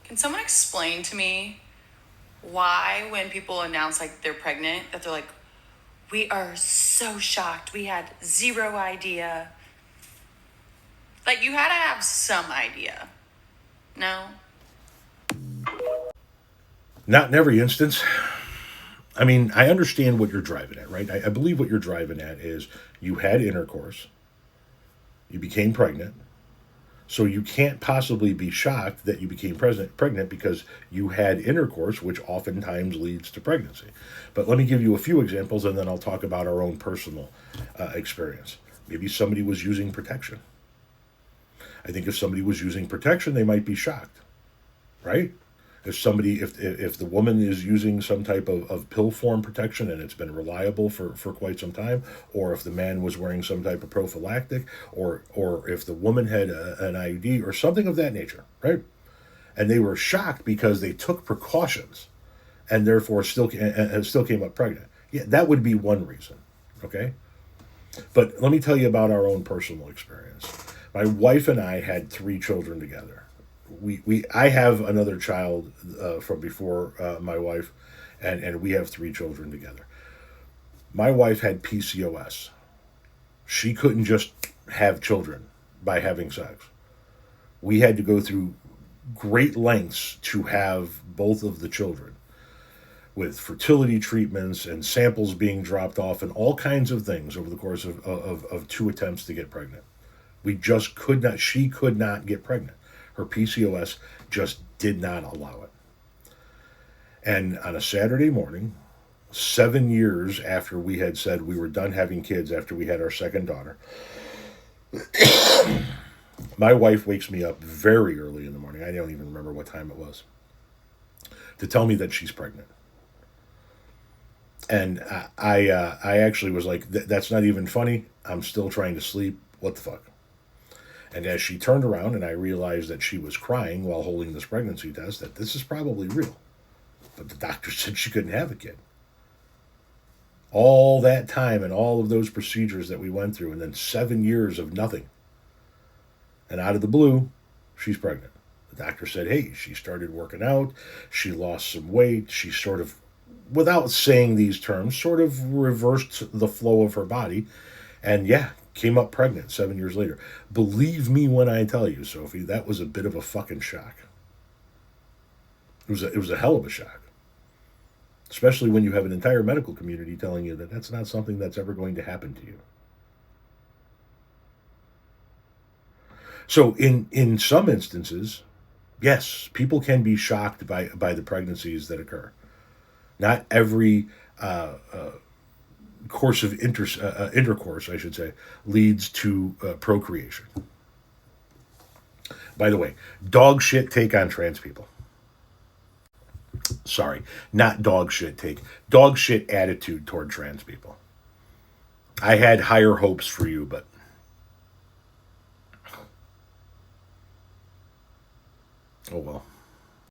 Can someone explain to me why when people announce like they're pregnant, that they're like, we are so shocked. We had zero idea. Like you had to have some idea. No? Not in every instance. I mean, I understand what you're driving at, right? I believe what you're driving at is you had intercourse, you became pregnant, so you can't possibly be shocked that you became pregnant because you had intercourse, which oftentimes leads to pregnancy. But let me give you a few examples and then I'll talk about our own personal experience. Maybe somebody was using protection. I think if somebody was using protection, they might be shocked, right? If the woman is using some type of pill form protection and it's been reliable for quite some time, or if the man was wearing some type of prophylactic, or if the woman had an IUD or something of that nature, right? And they were shocked because they took precautions and therefore still came up pregnant. Yeah, that would be one reason. Okay, but let me tell you about our own personal experience. My wife and I had three children together. We I have another child from before my wife, and we have three children together. My wife had PCOS. She couldn't just have children by having sex. We had to go through great lengths to have both of the children, with fertility treatments and samples being dropped off and all kinds of things over the course of two attempts to get pregnant. We just could not, she could not get pregnant. Her PCOS just did not allow it. And on a Saturday morning, 7 years after we had said we were done having kids after we had our second daughter, my wife wakes me up very early in the morning. I don't even remember what time it was, to tell me that she's pregnant. And I actually was like, that's not even funny. I'm still trying to sleep. What the fuck? And as she turned around and I realized that she was crying while holding this pregnancy test, that this is probably real. But the doctor said she couldn't have a kid. All that time and all of those procedures that we went through, and then 7 years of nothing. And out of the blue, she's pregnant. The doctor said, hey, she started working out. She lost some weight. She sort of, without saying these terms, sort of reversed the flow of her body. And yeah, came up pregnant 7 years later. Believe me when I tell you, Sophie, that was a bit of a fucking shock. It was a hell of a shock, especially when you have an entire medical community telling you that that's not something that's ever going to happen to you. So in some instances, yes, people can be shocked by the pregnancies that occur. Not every course of intercourse, I should say, leads to procreation. By the way, dog shit take on trans people. Sorry, not dog shit take. Dog shit attitude toward trans people. I had higher hopes for you, but oh well.